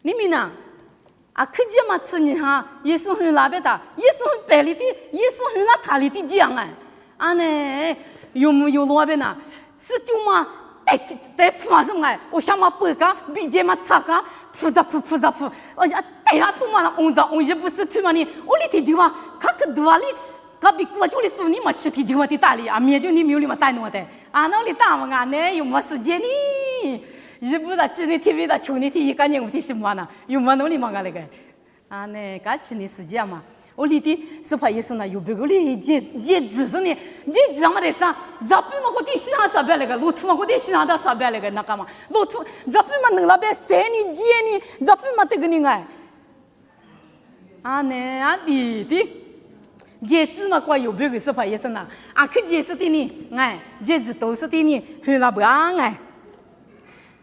你们呢？啊，可见嘛，吃你哈，耶稣很那边的，耶稣很白里的，耶稣很那塔里的讲哎，啊呢，有木有那边呐？是就嘛，带铺嘛什么哎？我想嘛白个，比肩嘛擦个，铺着铺，而且带下多嘛那onze也不是推嘛你，我里头就嘛，看个多里，看比过就里多你嘛实体就嘛的大里啊，面就你没有里嘛带弄的，啊那里大嘛啊呢，有么时间呢？也不知道今天天为了去年天一个年我天什么呢？有么努力嘛个那个？啊呢，刚去年时间嘛，我里的是怕也是那有别个哩，也只是呢，也怎么的啥？这边嘛我得西上啥边那个，路途嘛我得西上到啥边那个那个嘛，路途这边嘛能那边三年几年，这边嘛这个呢哎，啊呢啊弟弟。叶子嘛，怪有别个是怕也是那，啊，可叶子的呢，哎，叶子都是的呢，很那不安哎。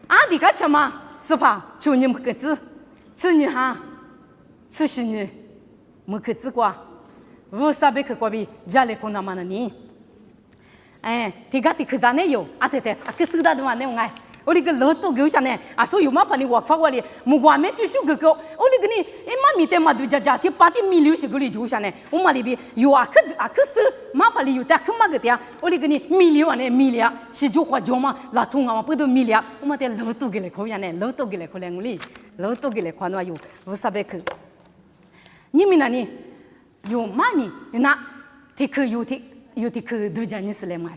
啊，你个吃嘛？是吧？就你们个子，吃你哈，吃些你，没个子瓜，无啥别个瓜比家里可那么的呢？哎，这个的可咋呢有？啊，这啊，可是的嘛呢哎。我那个老多狗下呢，啊，所以嘛把你挖发过来，木瓜没就修个狗，我那个呢，哎妈咪的嘛都家的把的米流些个里就下呢，我嘛里边有啊可是嘛把里有的可嘛个的，我那个呢米流啊呢米流，是就花椒嘛，拉葱啊嘛不都米流，我嘛的老多个来可样呢，老多个来可来我里，老多个来看话有无啥别去，你们那里有妈咪那，这个有的可都讲你是来买，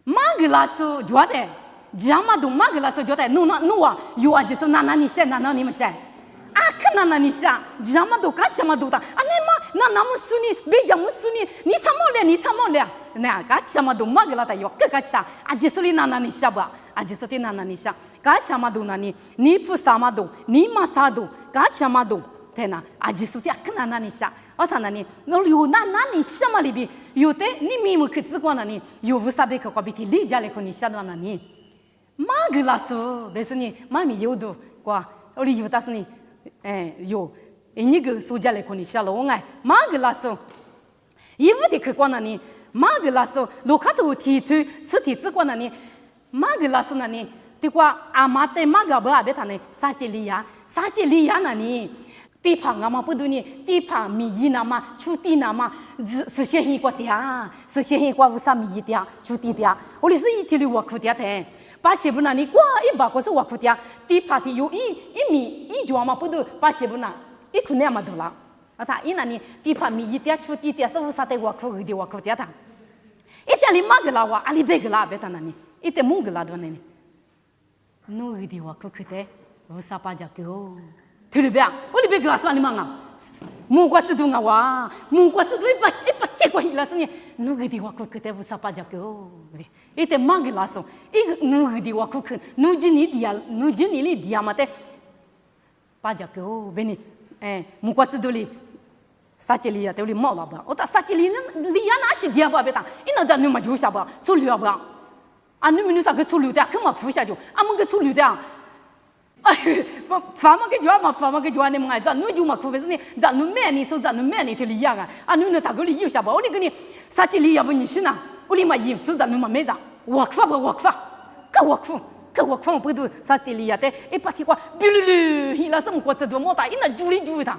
妈个拉手觉得。家嘛都嘛个了，说觉得弄啊，有啊，就是那你写，那你们写，啊，可那你写，家嘛都干家嘛都的，啊，你嘛那么说你，别讲么说你怎么了？那干家嘛都嘛个了的，有个干家，啊，就是你那你写吧，啊，就是的那你写，干家嘛都那你不啥嘛都，你嘛啥都，干家嘛都，对那，啊，就是的可那你写。我谈那里，我有那你什么里边有的你明目去只管那里，有无啥别个瓜比提理解来可你写到那里。马个拉说，但是呢，妈咪有的瓜，我里有但是呢，哎有，你个暑假来可你下了我哎，马个拉说，一屋的去光那里，马个拉说，路卡头提推吃提子光那里，马个拉说那里，的瓜阿妈的马个不阿别他呢，撒吉利亚那里。地方啊嘛不对呢，地方米一那嘛，出地那嘛，是些一个点，是些一个无啥米一点，出地点，我哩是一天里我苦点的，把鞋布那里挂一把个是我苦点，地方的有一米一角嘛不对，把鞋布那一苦那么多了，啊他一那里地方米一点出地点是无啥的我苦的我苦点的，一天里马个啦我阿里别个啦别他那里，一天木个啦多那里，弄的我苦的，无啥把家狗。对了吧？我里边给他说你忙啊，木瓜子都啊哇，木瓜子都一把结果了是呢，侬个的话可可得不啥把家狗，一点忙给他说，一个侬个的话可可，侬今年里底下嘛的，把家狗，别你，哎，木瓜子都里，啥子里呀都里毛了不？我打啥子里里呀哪些底下不别当，一那在侬嘛就下不，处理不？啊，你们那个处理的，干嘛付下去？啊，么个处理的。farma ke jwa ne mga za nu ju ma khu be ni za nu me ni so za nu me ni te li ya ga anu ne ta go li yu sha ba o ni ge ni sa chi li ya bu ni shi na o li ma yi so za nu ma me za wa kfa ka wa kfa bu du sa ti li ya te e pa ti kwa bilulu hi la sam ko tsa do mo ta ina ju li ju ta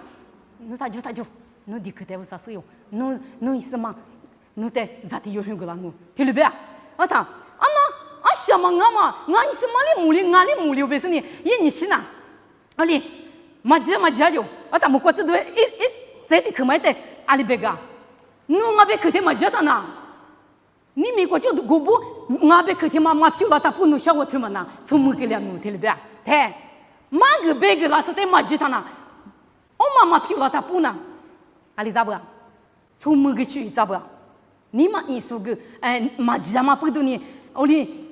nu ta ju nu di ke te sa su yo nu isma nu te za ti yo hu ga nu ti le ba ata什么嘛？俺是马里木里，俺里木里不是你，你是哪？阿里，马吉就，我他们过这都在的去买的阿里别个，侬俺别去的马吉他呢？你美国就古不，俺别去的马票了，他不能小我去嘛呢？从木个两弄听了别？嘿，马个别个拉是在马吉他呢？我马票了他不呢？阿里咋不？从木个去咋不？你嘛意思个哎马吉嘛不都你？我哩。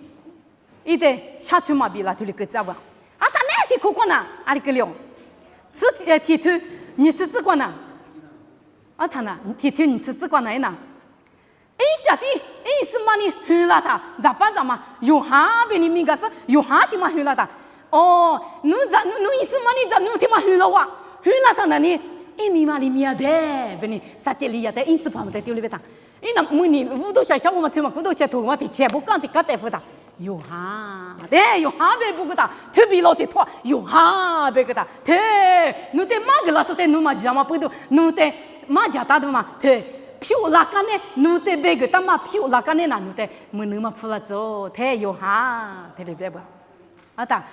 一点下头嘛比拉头里个咋不？啊，他那天可过呢，阿里个了，这提头你是只管呢？啊，他呢，提头你是只管哪呢？哎，家的，哎是嘛你黑了他，咋办咋嘛？有哈别你米个是有哈的嘛黑了他？哦，侬意思嘛你咋侬的嘛黑了哇？黑了他那里，哎米嘛里米啊别，别你啥子里呀？在因是旁边丢里边他，哎那么你五多小我们听嘛，五多小头嘛的钱不讲的搞大夫他。有哈，对，有哈别不个哒，特别老的拖，有哈别个哒，对，侬得马个老是得侬嘛讲嘛不都，侬得马家大的嘛，对。票拉干呢，侬得别个，但嘛票拉干呢，那侬得没那么付了走，太有哈，太别不，啊哒，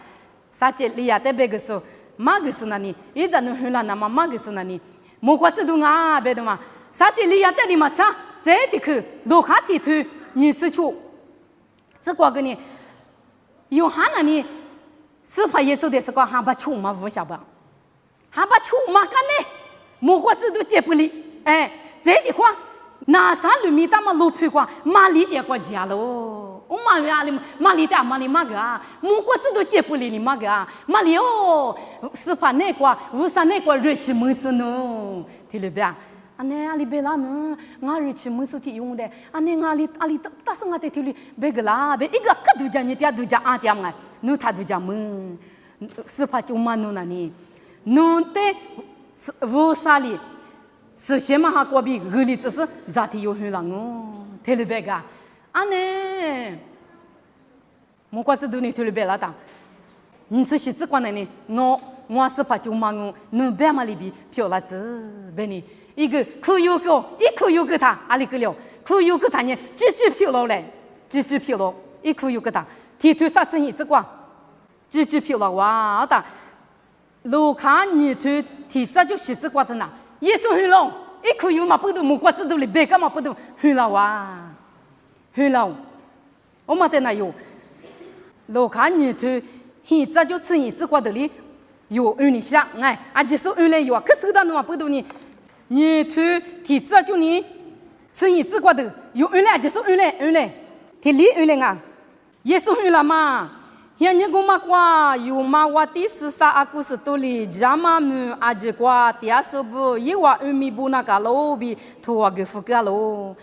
啥子里呀？得别个说，马个说那里，一直侬很难那么马个说那里，莫怪这东啊，别的嘛，啥子里呀？得里嘛啥，这的去，罗卡提推，你是出，这个个呢，有哈那里，是怕耶稣的是个哈巴出嘛，无晓吧？哈巴出嘛干呢，莫怪这都接不离。哎，这的话，那啥里面他们路去过，马里的过家喽。我马里马里的马里马个啊，木瓜子都接不离你马个啊，马里哦，是怕那个，乌山那个热气没事喏，听了别？啊，那阿里别啦么？我热气没事提用的，啊那阿里但是我得听了别个啦，别一个个都讲你爹都讲啊爹嘛，侬他都讲么？是怕就嘛侬那里，侬的乌山里。是先嘛哈过比合理只是咋地有很难哦，听了别个，啊呢，莫怪是都你听了别了当，你只是只管呢，我是怕就忙我，侬别嘛里边漂了子，别你一个可有个，一可有个他，阿里个了，可有个他呢，几漂了嘞，几漂了，一可有个他，提头啥生意只管，几漂了哇，的，路看你头提早就洗只管的呐。耶稣很老，一口油嘛不都木瓜子都里别个嘛不都很老啊，很老。我们在那有，老看你头，现在就吃你这瓜的里有二年下，哎，啊就是二年有啊，可是的嘛不都你，你头提早就你吃你这瓜的有二年就是二年，提里二年啊，耶稣很老嘛。yang ni guma kwa yu ma wa ti sa aku setuli jama mu aje kwa tia subu yiwa umi buna kalo bi tuwa gefukalo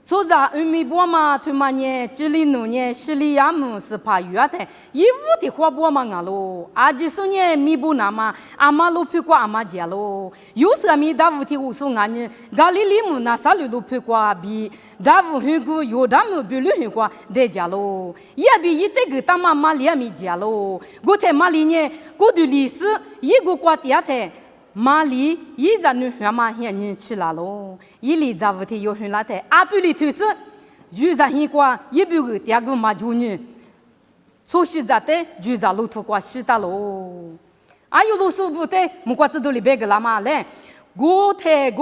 做在乌米波嘛，他妈呢，这里农业十里亚姆是怕远的，一屋的花波嘛啊喽，阿几十年米不那嘛，阿妈路去过阿妈家喽，有时米大屋的无数啊呢，咖喱里姆那啥路去过比大屋很古有大姆比路很过在家喽，也比一代个大妈妈里米家喽，我在马里呢，我的历史一个国家的。马里一在女孩嘛，现在吃了喽。一里在屋里有很拉的，阿不里头是，就在一个一百个第二个嘛就呢，出去在的就在路途过洗的喽。还有路数不的，木瓜子都里别个啦嘛嘞。我天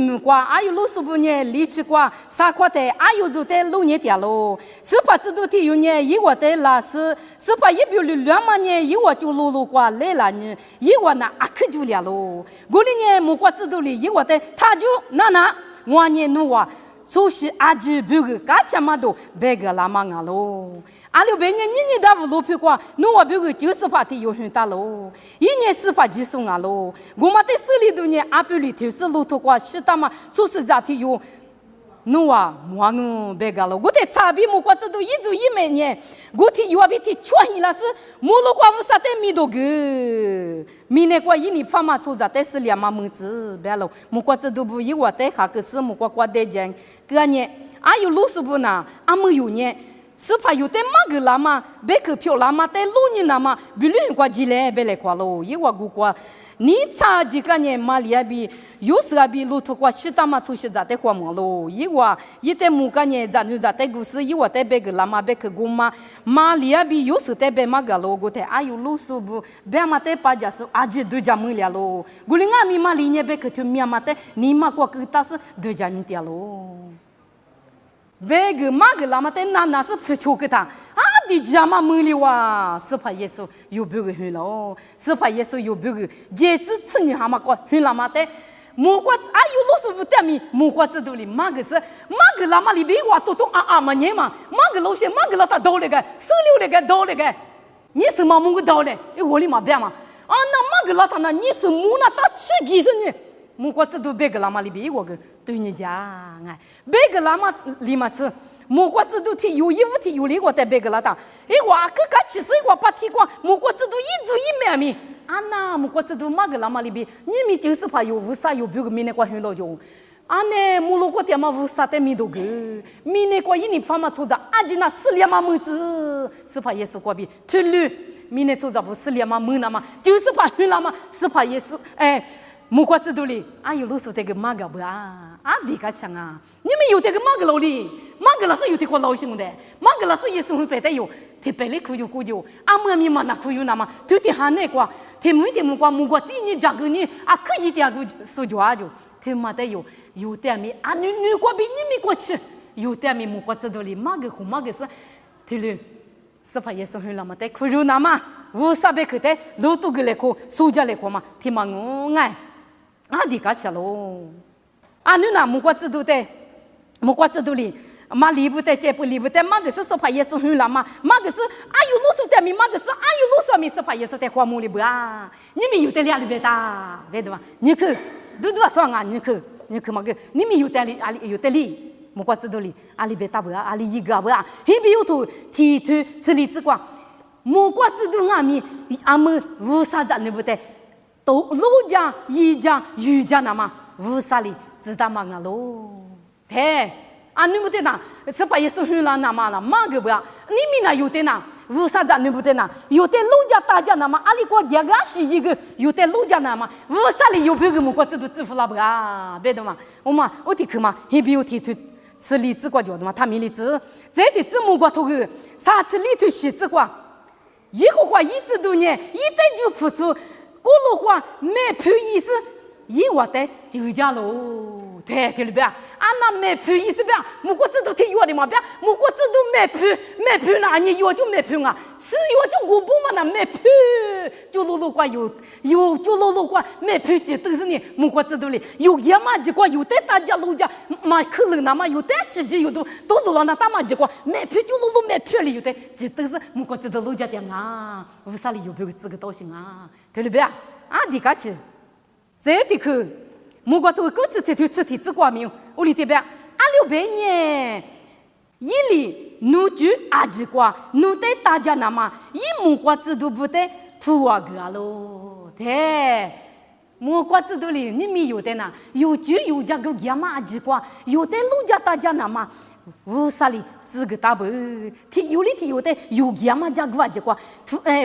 木瓜，还有路数不呢，里吃瓜啥瓜的，还有就的路年掉喽。是怕子都提有呢，一我的老师，是怕一表里两嘛呢，一我就路瓜来了呢，一我那阿克就了喽。我里呢木瓜子都里一我的，他就那我呢努啊。所以阿吉不个嘎起嘛都别个拉嘛啊喽，阿六别年你大屋路去过，侬我别个90趴的有很大喽，一年10趴几送啊喽，我们在市里头呢，阿不里头是路途过，是他嘛，说是咋的有。侬啊，莫侬别个了，我在差别木瓜子都一周一每年，我提有比提穿伊拉是，木路瓜乌啥的米多个，米那瓜一年发嘛出咋的是两嘛么子，别了，木瓜子都不一我带下个是木瓜瓜带讲，个呢，啊有路是不呢，啊没有呢。是怕有的马个啦嘛，别个票啦嘛，但路你那嘛，比如过几来别来过喽，一话过过，你差几个年马里亚比，有时啊比路途过其他嘛出去咋的花么喽，一话一代木个年咋就咋的故事，一话在别个啦嘛，别个过嘛，马里亚比有时在别马个喽，个在啊有路数不，别嘛在把家是啊就都家没了喽，古里俺咪马里呢别个就咪嘛在，你嘛过个但是都家你掉喽。别个马个拉嘛在那是不求个他，啊的家嘛没了哇，是怕耶稣有别个很喽，是怕耶稣有别个，节制吃你哈嘛个很拉嘛在，木瓜啊有路数不得米，木瓜子都里马个是马个拉嘛里边话都啊嘛年嘛，马个路线马个拉他到那个手榴那个到那个，你是嘛木个到嘞，我里嘛别嘛，啊那马个拉他那你是木那打起几十年。木瓜子都别个拉嘛里边我个对你讲哎，别个拉嘛里嘛吃，木瓜子都提有衣服提有里我在别个拉当，哎我个个其实我把提光木瓜子都一走一面米，啊那木瓜子都马个拉嘛里边，你们90%有乌啥有别个米那个很老久， 안에 물로고 대마 우사테 미도그 미네과 이니 파마 초자 아지나 슬리아마 무즈 스파 예수 과비 틀르 미네 초자 슬리아마 무나마 주스파 흘라마 스파 예수 에 무과츠돌리 아유 루스테그 마가브아 아디가 창아 니미 요테그 마글로리 마글라서 요테고 나오시는데 마글라서 예수는 배대요 대벨리 구유구유 아무미마나 구유나마 두티 하네과 대무과 무과찌니 작으니 아크이디아구 소조아죠 대마대요 요때미 아누누과 비님이 과치 요때미 무과츠돌리 마그고 마게서 들르 스파 예수 흘라마테 구유나마 우사베 그때 로토글레코 소자레코마 티망웅아 아디가 차로 아누나 무과츠도리 말리부테 제불리부테 마그스 스파 예수 흘라마 마그스 아유 노스테미 마그스 아유 노스미 스파 예수테 과물리브아 님이 요텔리알베다 베드와 니크 두두와 소앙아 니크 마그 님이 요텔리 무과츠도리 알리베타브아 알리이가브아 히비요토 티트 슬리츠과 무과츠도가미 아무 우사자네부테 또 로자 이자 유자나마 우살리 지다망아로 대 아니부테나 스파 예수 흘라나마나 마그브야 니미나 요테나 우사자네부테나 요테 로자 따자나마 알리과 야가시 이그 요테 로자나마 우살리 요베그 무과츠도 츠플라브야 베도마 오마 어디크마 히비오티此例子过叫的嘛，他们例子，这的字幕过头个，啥子里头写字过，一个话一直多年，一代就付出，过了话没判意思，一话的就家喽。对，对了别，那没判意思别，我过这都听药的嘛别，我过这都没判那你药就没判啊，吃药就我不嘛那没判，就路过有就路过没判就都是呢，我过这都里有也嘛就过有的大家路家嘛可能那嘛有的是就有都了那大嘛就过没判就路没判里有的就都是我过这都路家的啊，为啥里有别个这个道行啊？对了别，你干去，这的去。木瓜头各自提出提子挂名，我里这边600年，一里奴居阿吉瓜，奴得大家那么一木瓜制度不得土啊个喽，对，木瓜制度里你们有的呢，有居有家个亚麻阿吉瓜，有的路家大家那么。乌萨里这个大不，提有的有亚麻家瓜就瓜，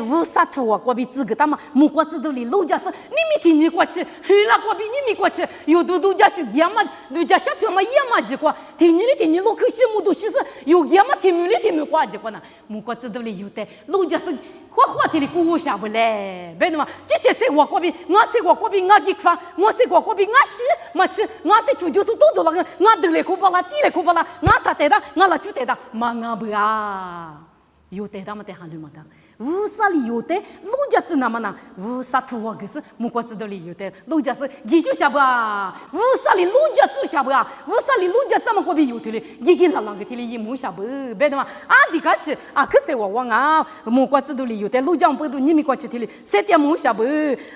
乌萨土啊瓜比这个大嘛，木瓜子都里路家是，你们听你过去，黑啦瓜比你们过去，有路家是亚麻，路家下头嘛亚麻就瓜，听你路可惜木都是有亚麻听你瓜就瓜呢，木瓜子都里有的路家是。花体里顾下不来，别的嘛，这些我过比，我是我过比，我几番，我是我过比，我是嘛去，我的就就是多那个，我得来哭巴拉，地来哭巴拉，我他得的，我拉就得的，嘛我不啊，有得的嘛得喊你嘛的，乌萨里有的，路家是那么呢，乌萨土啊可是木瓜子的里有的，路家是一就下不啊，乌萨里路家就下不啊，乌萨里路家怎么过比有的嘞，一个那个体里一木下不，别的嘛，你看去啊，可是我忘啊，木瓜子的里有的，路家不都你们过去体里，谁点木下不，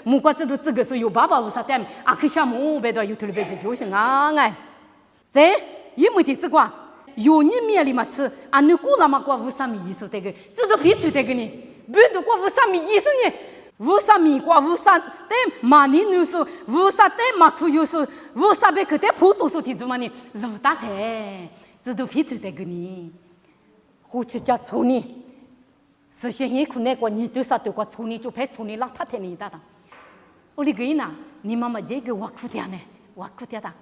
木瓜子的这个是有爸爸乌萨点，可下木别的有的别就是啊哎，这一木的这个。有你面里嘛吃，你过了嘛过无啥米意思这个，这都别推这个呢，别都过无啥米意思呢，无啥米过无啥的马尼努说，无啥的马库有说，无啥别个的普通说提子嘛呢，老大的，这都别推这个呢，或者叫错呢，实现你可能过你对啥对过错呢，就拍错呢，让他听你的，我哩个呢，你妈妈这个我苦点呢，我苦点的，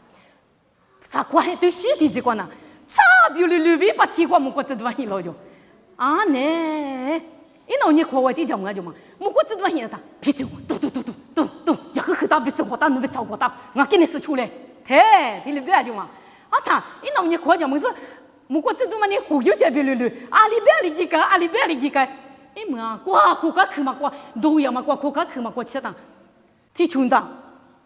啥关系对身体这个呢？差别了别把提过木瓜子多很老就，呢，一弄你快点讲我就嘛，木瓜子多很大，皮头嘟，这个大别吃过大，你别炒过大，我给你是出来，听了别就嘛，他一弄你快讲么是木瓜子多嘛你忽悠些别了，阿里别里几个，嘛，瓜苦个去嘛瓜，都要嘛瓜苦个去嘛瓜吃的，提穷的，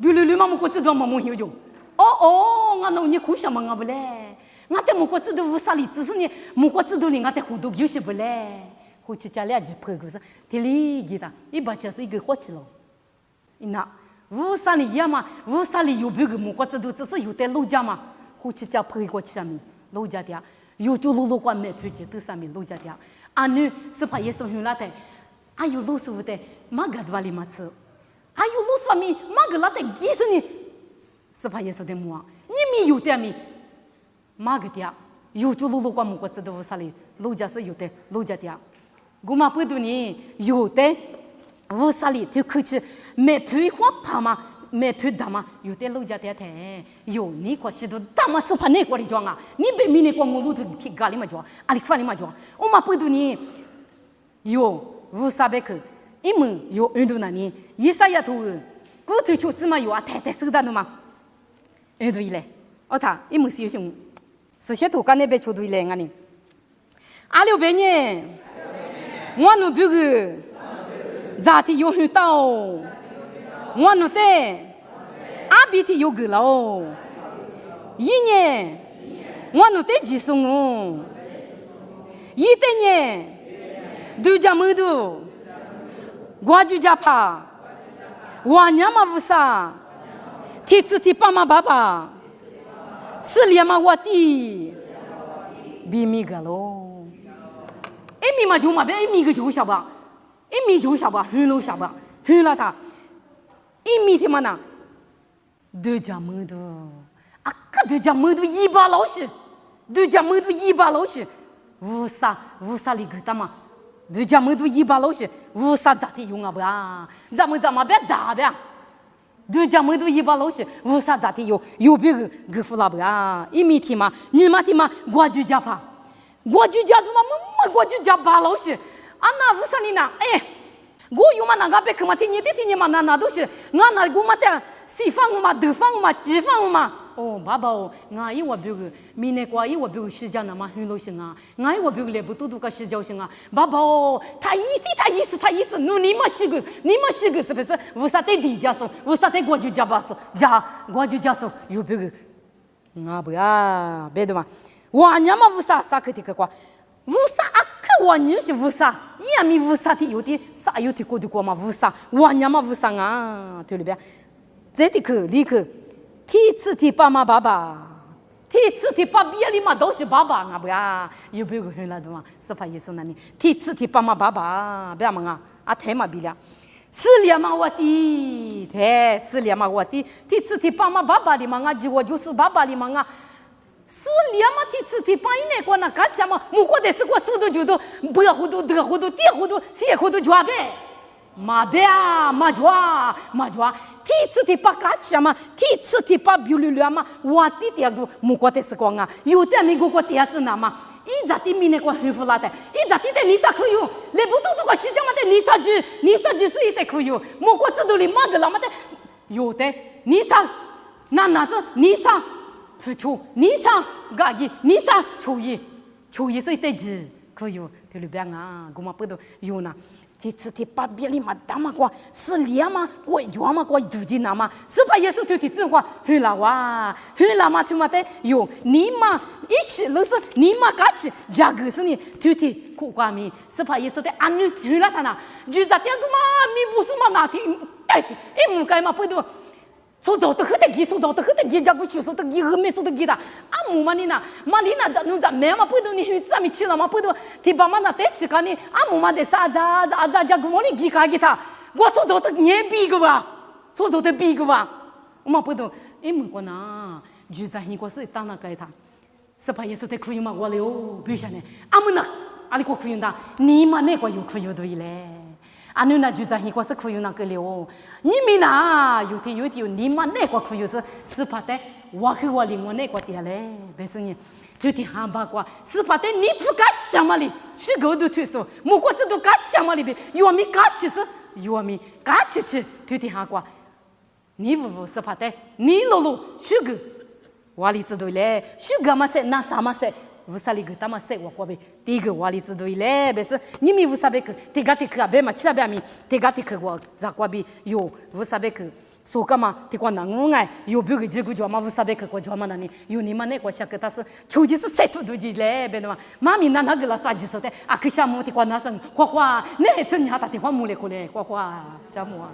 别了嘛木瓜子多嘛木悠就，我弄你苦什么我不来。我在木瓜子都无啥里，只是呢，木瓜子都里我在糊涂有些不来，回去家里就拍个是，这里记得，一把就是一个火气了。那无啥里呀嘛，无啥里有别个木瓜子都只是有点路家嘛，回去家拍过去上面路家的，有就路过没拍就都上面路家的，你是怕也是很拉的，有路是不的，马个多里嘛吃，有路上面马个拉的几十年，是怕也是的么？你米有点米，马个点，有就路过木过知道乌萨里，路家是有的，路家点，我嘛不懂呢，有的乌萨里就可去没配花帕嘛。没配大嘛，有的路家点的，有你过许多大嘛是怕你过来装啊，你别米你过我路头提咖喱嘛装，阿里饭里嘛装，我嘛不懂呢，有乌萨贝克，一门有印度那里，一啥也都，骨头就这么有啊，太手段的嘛，印度一来，哦他一门是有熊，是些土干那边出头一来啊你，阿六百年，我努别个，咋地有很大哦。我弄的，阿比提有个喽，一年我弄的几松哦，一年都家门头，我就家怕，我娘嘛不啥，提子提爸妈爸爸，是连嘛我弟，比米个喽，一米嘛就嘛别一米个就小吧，一米就小吧，很老小吧，很老他。一米天嘛呢，都家门头，啊个都家门头一把老师，都家门头一把老师，乌啥里个他嘛，都家门头一把老师，乌啥咋的用啊不呀？咱们别咋的，都家门头一把老师，乌啥咋的用？有别个服了不呀？一米天嘛，你嘛天嘛，我就家怕，我就家他妈我就家把老师，啊那乌啥你呢？哎。我有嘛那个别看嘛，听你嘛那都是，我那我嘛的西方嘛、东方嘛、西方嘛。哦，爸爸哦，我以为别个，明年过以为别个时间那么很老些啊，我以为别个来不多个时间些啊。爸爸哦，他意思，你嘛是个是不是？为啥得地家说？为啥得我就家把说？我就家说有别个，我不要别的嘛，我娘嘛为啥去这个瓜？为啥？我娘是乌啥，也没乌啥的有的啥有的过的过嘛乌啥，我娘嘛乌啥啊，对了呗？这的去立刻，第次的爸妈爸爸，第次的爸别里嘛都是爸爸啊不呀？有别个很了的嘛，是怕也是那里，第次的爸妈爸爸，别嘛啊太嘛比了，是连嘛我的，对，是连嘛我的，第次的爸妈爸爸的嘛啊，我就是爸爸的嘛啊。是连嘛提次提把一年过那干什么？木过的是过速度就都不要糊涂，得糊涂，跌糊涂，些糊涂抓呗，马别啊，马抓，提次提把干什么？提次提把比如了嘛，我的第二个木过的是光啊，有的那个第二次那嘛，一咋的米那个很复杂的，一咋的你咋可以？来不都这个时间嘛的，你咋就是一点可以？木过这都里马个了嘛的，有的你咋，那是你咋？付出，你唱嘎gi，你唱初一是一代子，可有对了边啊，我们不都有呢？这次的把别里嘛打嘛过，是连嘛过有嘛过自己拿嘛，是把也是对的真话，很老哇，很老嘛他妈的有你嘛一起都是你嘛嘎起，这个是你对的苦瓜米，是把也是的安女很老他那，就在这个嘛米不是嘛哪天哎，一木该嘛不都。说到的很得意，说到的很得意，家不去说的意，后面说的意的，啊木嘛你那，嘛你那咱没嘛不都你去咱们去了嘛不都，提把嘛那得去干你，啊木嘛的啥家个么你几个给他，我说到的也比个吧，说到的比个吧，我嘛不都，哎木个呐，就在一个是当那给他，是怕也是得可以嘛我了哟，比如说呢，啊木那，啊你个可以的，你嘛那个有可以的嘞。啊，你那就在一个是可以那个了，你们那有你们那个可以是怕的，我和我另外那个点嘞，别说你，就点汉八卦，是怕的你不干什么哩，去狗都退缩，莫过这都干什么哩呗，有没干起是，有没干起去，就点汉卦，你不是怕的，你露去狗，我里知道嘞，去狗嘛是那啥嘛是。乌萨里个他妈说我过呗，第一个我里知道嘞，别是你们乌萨贝克，这个啊，别嘛，其他别咪，这个我咋过呗？有乌萨贝克，说干嘛？这个难我哎，有别个这个叫嘛乌萨贝克个叫嘛那里，有你们那个下个他是，究竟是谁都的嘞，别的嘛，妈咪那个了啥子说的？啊，去项目这个那是花花，那一次你还打电话没来过嘞，花花项目啊。